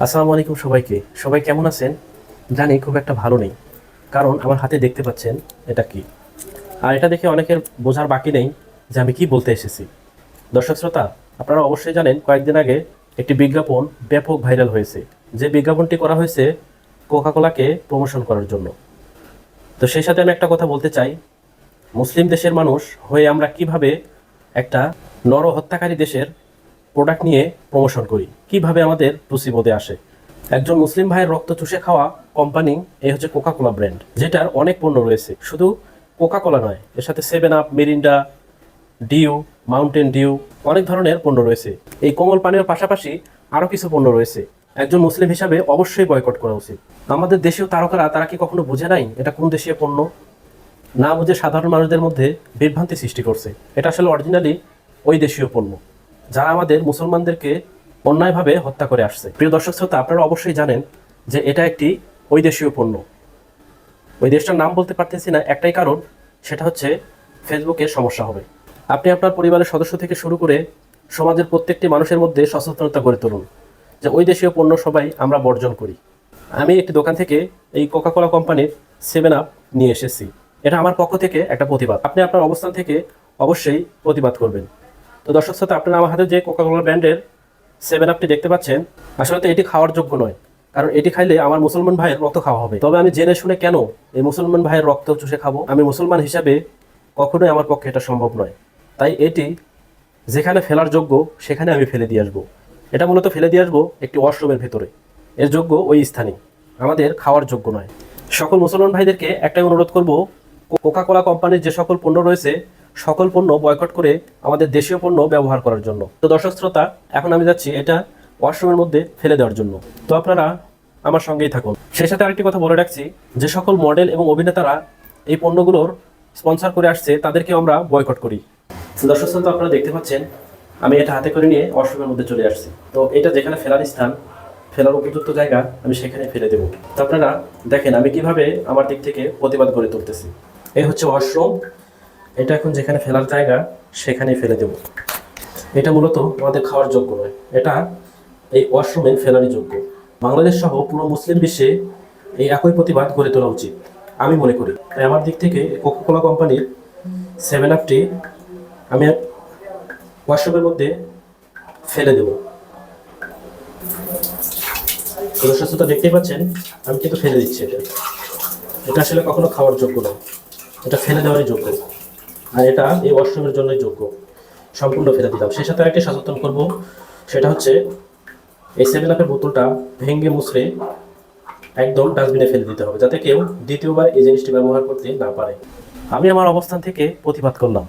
আসসালামু আলাইকুম সবাইকে। সবাই কেমন আছেন? জানি খুব একটা ভালো নেই, কারণ আমার হাতে দেখতে পাচ্ছেন এটা কি। আর এটা দেখে অনেকের বোঝার বাকি নেই যে আমি কি বলতে এসেছি। দর্শক শ্রোতা, আপনারা অবশ্যই জানেন কয়েকদিন আগে একটি বিজ্ঞাপন ব্যাপক ভাইরাল হয়েছে। যে বিজ্ঞাপনটি করা হয়েছে কোকাকোলাকে প্রমোশন করার জন্য। তো সেই সাথে আমি একটা কথা বলতে চাই, মুসলিম দেশের মানুষ হয়ে আমরা কিভাবে একটা নরহত্যাকারী দেশের প্রোডাক্ট নিয়ে প্রমোশন করি, কিভাবে আমাদের মুসিবতে আসে। একজন মুসলিম ভাইয়ের রক্ত চুষে খাওয়া কোম্পানি এই হচ্ছে কোকাকোলা ব্র্যান্ড, যেটার অনেক পণ্য রয়েছে। শুধু কোকাকোলা নয়, এর সাথে 7 up, Mirinda, Dew, Mountain Dew, অনেক ধরনের পণ্য রয়েছে। এই কোমল পানীয়র পাশাপাশি আরও কিছু পণ্য রয়েছে। একজন মুসলিম হিসাবে অবশ্যই বয়কট করা উচিত। আমাদের দেশীয় তারকারা তারা কি কখনো বুঝে নাই এটা কোন দেশীয় পণ্য? না বুঝে সাধারণ মানুষদের মধ্যে বিভ্রান্তি সৃষ্টি করছে। এটা আসলে অরিজিনালি ওই দেশীয় পণ্য, যারা আমাদের মুসলমানদেরকে অন্যায়ভাবে হত্যা করে আসছে। প্রিয় দর্শক শ্রোতা, আপনারা অবশ্যই জানেন যে এটা একটি ওই দেশীয় পণ্য। ওই দেশটার নাম বলতে পারতেছি না, একটাই কারণ, সেটা হচ্ছে ফেসবুকে সমস্যা হবে। আপনি আপনার পরিবারের সদস্য থেকে শুরু করে সমাজের প্রত্যেকটি মানুষের মধ্যে সচেতনতা গড়ে তুলুন যে ওই দেশীয় পণ্য সবাই আমরা বর্জন করি। আমি একটি দোকান থেকে এই কোকাকোলা কোম্পানির 7 আপ নিয়ে এসেছি। এটা আমার পক্ষ থেকে একটা প্রতিবাদ। আপনি আপনার অবস্থান থেকে অবশ্যই প্রতিবাদ করবেন। তো দর্শক শ্রোতা, আপনারা আমার হাতে যে কোকাকোলা ব্র্যান্ডের 7 আপটি দেখতে পাচ্ছেন, আসলে তো এটি খাওয়ার যোগ্য নয়, কারণ এটি খাইলে আমার মুসলমান ভাইয়ের রক্ত খাওয়া হবে। তবে আমি জেনে শুনে কেন এই মুসলমান ভাইয়ের রক্ত চুষে খাবো? আমি মুসলমান হিসাবে কখনোই আমার পক্ষে এটা সম্ভব নয়। তাই এটি যেখানে ফেলার যোগ্য সেখানে আমি ফেলে দিয়ে আসবো। এটা মূলত ফেলে দিয়ে আসবো একটি ওয়াশরুমের ভেতরে। এর যোগ্য ওই স্থানে, আমাদের খাওয়ার যোগ্য নয়। সকল মুসলমান ভাইদেরকে একটাই অনুরোধ করব, কোকাকোলা কোম্পানির যে সকল পণ্য রয়েছে সকল পণ্য বয়কট করে আমাদের দেশীয় পণ্য ব্যবহার করার জন্য। তো দর্শক শ্রোতা, এখন আমি যাচ্ছি এটা ওয়াশরুমের মধ্যে ফেলে দেওয়ার জন্য। তো আপনারা আমার সঙ্গেই থাকুন। সেই সাথে আরেকটি কথা বলে রাখছি, যে সকল মডেল এবং অভিনেতারা এই পণ্যগুলোর স্পন্সর করে আসছে তাদেরকেও আমরা বয়কট করি। দর্শক শ্রোতা, আপনারা দেখতে পাচ্ছেন আমি এটা হাতে করে নিয়ে ওয়াশরুমের মধ্যে চলে আসছি। তো এটা যেখানে ফেলার স্থান, ফেলার উপযুক্ত জায়গা, আমি সেখানে ফেলে দেবো। তো আপনারা দেখেন আমি কিভাবে আমার দিক থেকে প্রতিবাদ গড়ে তুলতেছি। এই হচ্ছে ওয়াশরুম, এটা এখন যেখানে ফেলার জায়গা সেখানেই ফেলে দেব। এটা মূলত আমাদের খাওয়ার যোগ্য নয়, এটা এই ওয়াশরুমে ফেলারই যোগ্য। বাংলাদেশ সহ পুরো মুসলিম বিশ্বে এই একই প্রতিবাদ গড়ে তোলা উচিত আমি মনে করি। তাই আমার দিক থেকে কোকাকোলা কোম্পানির 7 আপটি আমি ওয়াশরুমের মধ্যে ফেলে দেব। দর্শকরা দেখতেই পাচ্ছেন আমি কিন্তু ফেলে দিচ্ছি। এটা আসলে কখনো খাওয়ার যোগ্য নয়, এটা ফেলে দেওয়ারই যোগ্য। আর এটা এই ওয়াশরুমের জন্যই যোগ্য। সম্পূর্ণ ফেলে দিলাম। সেই সাথে আরেকটি সচেতন করব, সেটা হচ্ছে এই 7 আপের বোতলটা ভেঙে মুছড়ে একদম ডাস্টবিনে ফেলে দিতে হবে, যাতে কেউ দ্বিতীয়বার এই জিনিসটি ব্যবহার করতে না পারে। আমি আমার অবস্থান থেকে প্রতিবাদ করলাম।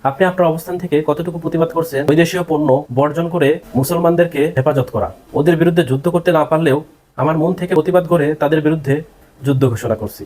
আপনি আপনার অবস্থান থেকে কতটুকু প্রতিবাদ করছেন? বৈদেশীয় পণ্য বর্জন করে মুসলমানদেরকে হেফাজত করা, ওদের বিরুদ্ধে যুদ্ধ করতে না পারলেও আমার মন থেকে প্রতিবাদ করে তাদের বিরুদ্ধে যুদ্ধ ঘোষণা করছি।